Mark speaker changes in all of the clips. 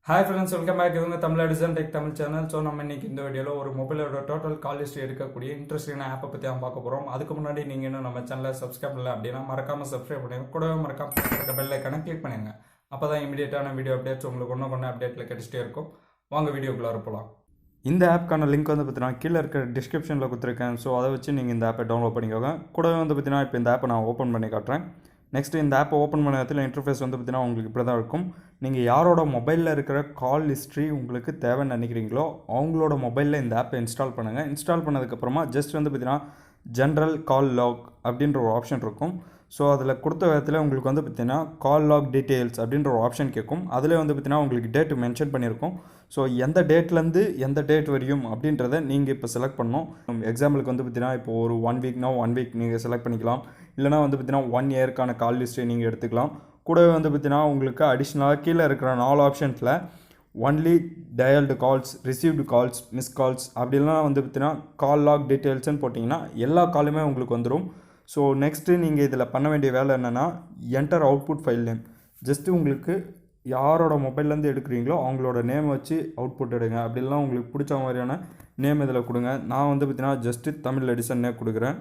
Speaker 1: Hi friends, welcome back. இவங்க Tamil Design Tech Tamil channel. So நம்ம இன்னைக்கு இந்த வீடியோவில் ஒரு மொபைலோட டோட்டல் கால் ஹிஸ்ட்ரி எடுக்கக்கூடிய இன்ட்ரெஸ்டிங்கான ஆப்பை பற்றி தான் பார்க்க போகிறோம். அதுக்கு முன்னாடி நீங்கள் இன்னும் நம்ம சேனலை சப்ஸ்கிரைப் பண்ணல அப்படின்னா மறக்காமல் சப்ஸ்கிரைப் பண்ணுங்க. கூடவே மறக்காம பெல் ஐக்கானை கிளிக் பண்ணுங்க. அப்போ தான் இமீடியட்டான வீடியோ அப்டேட்ஸ் உங்களுக்கு ஒன்று அப்டேட்டில் கிடைச்சிட்டே இருக்கும். வாங்க வீடியோக்குள்ளே போகலாம். இந்த ஆப்க்கான லிங்க் வந்து பார்த்தீங்கன்னா கீழே இருக்க டிஸ்கிரிப்ஷனில் கொடுத்துருக்கேன். ஸோ அதை வச்சு நீங்கள் இந்த ஆப்பை டவுன்லோட் பண்ணிக்கோங்க. கூடவே வந்து பார்த்தீங்கன்னா இப்போ இந்த ஆப்பை நான் ஓப்பன் பண்ணி காட்டுறேன். நெக்ஸ்ட்டு இந்த ஆப்பை ஓப்பன் பண்ண இடத்துல இன்டர்ஃபேஸ் வந்து பார்த்தீங்கன்னா உங்களுக்கு இப்படி தான் இருக்கும். நீங்கள் யாரோட மொபைலில் இருக்கிற கால் ஹிஸ்ட்ரி உங்களுக்கு தேவைன்னு நினைக்கிறீங்களோ அவங்களோட மொபைலில் இந்த ஆப்பை இன்ஸ்டால் பண்ணுங்கள். இன்ஸ்டால் பண்ணதுக்கப்புறமா ஜஸ்ட் வந்து பார்த்தீங்கன்னா ஜென்ரல் கால் லாக் அப்படின்ற ஒரு ஆப்ஷன் இருக்கும். ஸோ அதில் கொடுத்த விதத்தில் உங்களுக்கு வந்து பார்த்தீங்கன்னா கால் லாக் டீட்டெயில்ஸ் அப்படின்ற ஒரு ஆப்ஷன் கேட்கும். அதில் வந்து பார்த்தீங்கன்னா உங்களுக்கு டேட் மென்ஷன் பண்ணியிருக்கும். ஸோ எந்த டேட்லேருந்து எந்த டேட் வரையும் அப்படின்றத நீங்கள் இப்போ செலக்ட் பண்ணணும். எக்ஸாம்பிளுக்கு வந்து பார்த்தீங்கன்னா இப்போ ஒரு 1 வீக்னா 1 வீக் நீங்கள் செலக்ட் பண்ணிக்கலாம். இல்லைனா வந்து பார்த்தீங்கன்னா 1 இயர்க்கான கால் லிஸ்ட்டை நீங்கள் எடுத்துக்கலாம். கூடவே வந்து பார்த்தீங்கன்னா உங்களுக்கு அடிஷ்னலாக கீழே இருக்கிற 4 ஆப்ஷன்ஸில் only dialled calls, received calls, miss calls அப்படிலாம் வந்து பார்த்தீங்கன்னா கால் லாக் டீட்டெயில்ஸ்ன்னு போட்டிங்கன்னா எல்லா காலுமே உங்களுக்கு வந்துடும். ஸோ நெக்ஸ்ட்டு நீங்கள் இதில் பண்ண வேண்டிய வேலை என்னென்னா enter output file name. Just உங்களுக்கு யாரோட மொபைல்லேருந்து எடுக்கிறீங்களோ அவங்களோட நேம் வச்சு அவுட்புட் எடுங்க. அப்படிலாம் உங்களுக்கு பிடிச்ச மாதிரியான நேம் இதில் கொடுங்க. நான் வந்து பார்த்தீங்கன்னா ஜஸ்ட்டு தமிழ் எடிஷன்னே கொடுக்குறேன்.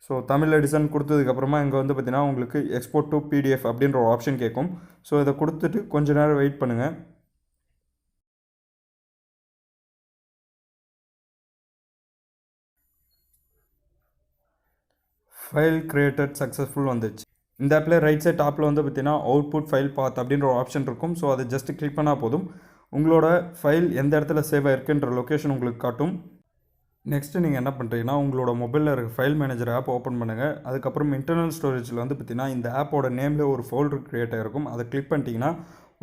Speaker 1: ஸோ தமிழ் எடிஷன் கொடுத்ததுக்கப்புறமா இங்கே வந்து பார்த்தீங்கன்னா உங்களுக்கு எக்ஸ்போர்ட் டு பிடிஎஃப் அப்படின்ற ஒரு ஆப்ஷன் கேட்கும். ஸோ இதை கொடுத்துட்டு கொஞ்ச நேரம் வெயிட் பண்ணுங்கள். ஃபைல் கிரியேட்டட் சக்ஸஸ்ஃபுல் வந்துச்சு. இந்த ஆப்பில் ரைட் சைட் டாப்பில் வந்து பார்த்தீங்கன்னா அவுட்புட் ஃபைல் பாத் அப்படின்ற ஒரு ஆப்ஷன் இருக்கும். ஸோ அதை ஜஸ்ட் கிளிக் பண்ணால் போதும். உங்களோட ஃபைல் எந்த இடத்துல சேவ் ஆயிருக்குன்ற லொக்கேஷன் உங்களுக்கு காட்டும். நெக்ஸ்ட்டு நீங்கள் என்ன பண்ணுறீங்கன்னா உங்களோட மொபைலில் இருக்க ஃபைல் மேனேஜர் ஆப் ஓப்பன் பண்ணுங்கள். அதுக்கப்புறம் இன்டர்னல் ஸ்டோரேஜில் வந்து பார்த்தீங்கன்னா இந்த ஆப்போட நேமில் ஒரு ஃபோல்டர் க்ரியேட் ஆகிருக்கும். அதை கிளிக் பண்ணிட்டீங்கன்னா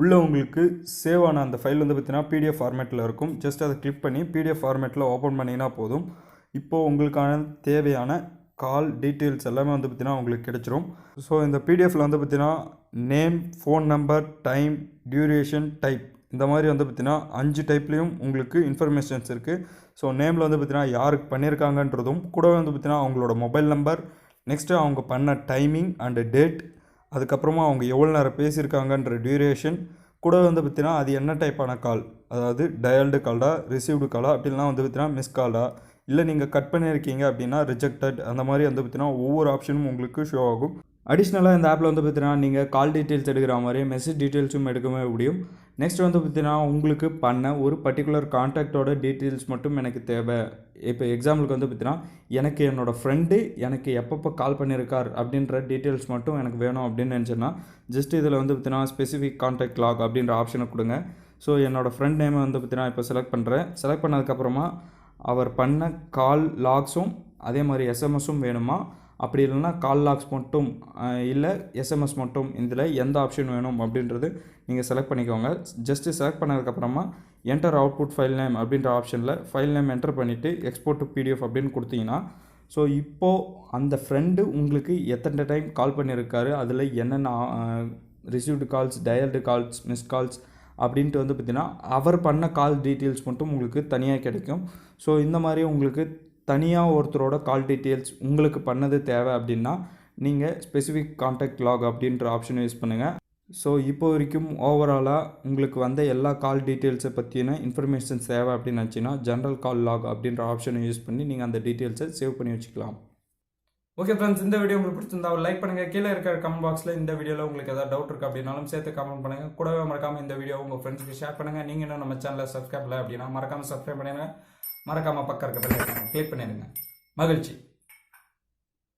Speaker 1: உள்ளே உங்களுக்கு சேவ் ஆன அந்த ஃபைல் வந்து பார்த்தீங்கன்னா பிடிஎஃப் ஃபார்மேட்டில் இருக்கும். ஜஸ்ட் அதை கிளிக் பண்ணி பிடிஎஃப் ஃபார்மேட்டில் ஓப்பன் பண்ணிங்கன்னா போதும். இப்போது உங்களுக்கான தேவையான கால் டீட்டெயில்ஸ் எல்லாமே வந்து பார்த்தீங்கன்னா உங்களுக்கு கிடைச்சிரும். ஸோ இந்த பிடிஎஃப்பில் வந்து பார்த்தீங்கன்னா name, phone number, time, duration, type இந்த மாதிரி வந்து பார்த்தீங்கன்னா 5 டைப்லேயும் உங்களுக்கு இன்ஃபர்மேஷன்ஸ் இருக்குது. ஸோ நேமில் வந்து பார்த்தீங்கன்னா யாருக்கு பண்ணியிருக்காங்கன்றதும் கூடவே வந்து பார்த்தீங்கன்னா அவங்களோட மொபைல் நம்பர், நெக்ஸ்ட்டு அவங்க பண்ண டைமிங் அண்டு டேட், அதுக்கப்புறமா அவங்க எவ்வளோ நேரம் பேசியிருக்காங்கன்ற டியூரேஷன், கூடவே வந்து பார்த்தீங்கன்னா அது என்ன டைப்பான கால், அதாவது டயல்டு காலா, ரிசீவ்டு காலா, அப்படின்லாம் வந்து பார்த்தீங்கன்னா மிஸ் காலா, இல்லை நீங்கள் கட் பண்ணியிருக்கீங்க அப்படின்னா ரிஜெக்டட், அந்த மாதிரி வந்து பார்த்தீங்கன்னா ஒவ்வொரு ஆப்ஷனும் உங்களுக்கு ஷோ ஆகும். அடிஷ்னலாக இந்த ஆப்பில் வந்து பார்த்தீங்கன்னா நீங்கள் கால் டீட்டெயில்ஸ் எடுக்கிற மாதிரி மெசேஜ் டீட்டெயில்ஸும் எடுக்கவே முடியும். நெக்ஸ்ட் வந்து பார்த்தீங்கன்னா உங்களுக்கு பண்ண ஒரு பர்டிகுலர் கான்டாக்டோட டீட்டெயில்ஸ் மட்டும் எனக்கு தேவை. இப்போ எக்ஸாம்பிளுக்கு வந்து பார்த்தீங்கன்னா எனக்கு என்னோடய ஃப்ரெண்டு எனக்கு எப்பப்போ கால் பண்ணியிருக்கார் அப்படின்ற டீட்டெயில்ஸ் மட்டும் எனக்கு வேணும் அப்படின்னு நினச்சேன்னா ஜஸ்ட் இதில் வந்து பார்த்தீங்கன்னா ஸ்பெசிஃபிக் கான்டாக்ட் லாக் அப்படின்ற ஆப்ஷனை கொடுங்க. ஸோ என்னோடய ஃப்ரெண்ட் நேமை வந்து பார்த்தீங்கன்னா இப்போ செலக்ட் பண்ணுறேன். செலக்ட் பண்ணதுக்கப்புறமா அவர் பண்ண கால் லாக்ஸும் அதே மாதிரி எஸ்எம்எஸும் வேணுமா, அப்படி இல்லைன்னா கால் லாக்ஸ் மட்டும் இல்லை எஸ்எம்எஸ் மட்டும், இதில் எந்த ஆப்ஷன் வேணும் அப்படின்றது நீங்கள் செலக்ட் பண்ணிக்கோங்க. ஜஸ்ட்டு செலக்ட் பண்ணதுக்கப்புறமா என்டர் அவுட்புட் ஃபைல் நேம் அப்படின்ற ஆப்ஷனில் ஃபைல் நேம் என்டர் பண்ணிவிட்டு எக்ஸ்போர்ட் டு பிடிஎஃப் அப்படின்னு கொடுத்தீங்கன்னா ஸோ இப்போது அந்த ஃப்ரெண்டு உங்களுக்கு எத்தனை டைம் கால் பண்ணியிருக்காரு, அதில் என்னென்ன received calls, dialled calls, miss calls அப்படின்ட்டு வந்து பார்த்திங்கன்னா அவர் பண்ண கால் டீட்டெயில்ஸ் மட்டும் உங்களுக்கு தனியாக கிடைக்கும். ஸோ இந்த மாதிரி உங்களுக்கு தனியாக ஒருத்தரோட கால் டீட்டெயில்ஸ் உங்களுக்கு பண்ணது தேவை அப்படின்னா நீங்கள் ஸ்பெசிஃபிக் கான்டாக்ட் லாக் அப்படின்ற ஆப்ஷன் யூஸ் பண்ணுங்கள். ஸோ இப்போ வரைக்கும் ஓவராலாக உங்களுக்கு வந்த எல்லா கால் டீட்டெயில்ஸை பற்றின இன்ஃபர்மேஷன்ஸ் தேவை அப்படின்னு நினச்சிங்கன்னா ஜென்ரல் கால் லாக் அப்படின்ற ஆப்ஷனை யூஸ் பண்ணி நீங்கள் அந்த டீட்டெயில்ஸை சேவ் பண்ணி வச்சுக்கலாம். ஓகே ஃப்ரெண்ட்ஸ், இந்த வீடியோ உங்களுக்கு பிடிச்சிருந்தா லைக் பண்ணுங்கள். கீழே இருக்கிற கமெண்ட் பாக்ஸில் இந்த வீடியோவில் உங்களுக்கு ஏதாவது டவுட் இருக்குது அப்படின்னாலும் சேர்த்து கமெண்ட் பண்ணுங்கள். கூடவே மறக்காமல் இந்த வீடியோ உங்கள் ஃப்ரெண்ட்ஸ்க்கு ஷேர் பண்ணுங்கள். நீங்கள் இன்னும் நம்ம சேனலை சப்ஸ்கிரைப் இல்லை அப்படின்னா மறக்காமல் சப்ஸ்கிரைப் பண்ணிடுங்க. மறக்காமல் பக்கம் இருக்க பெல் ஐகானை கிளிக் பண்ணிடுங்க. மகிழ்ச்சி.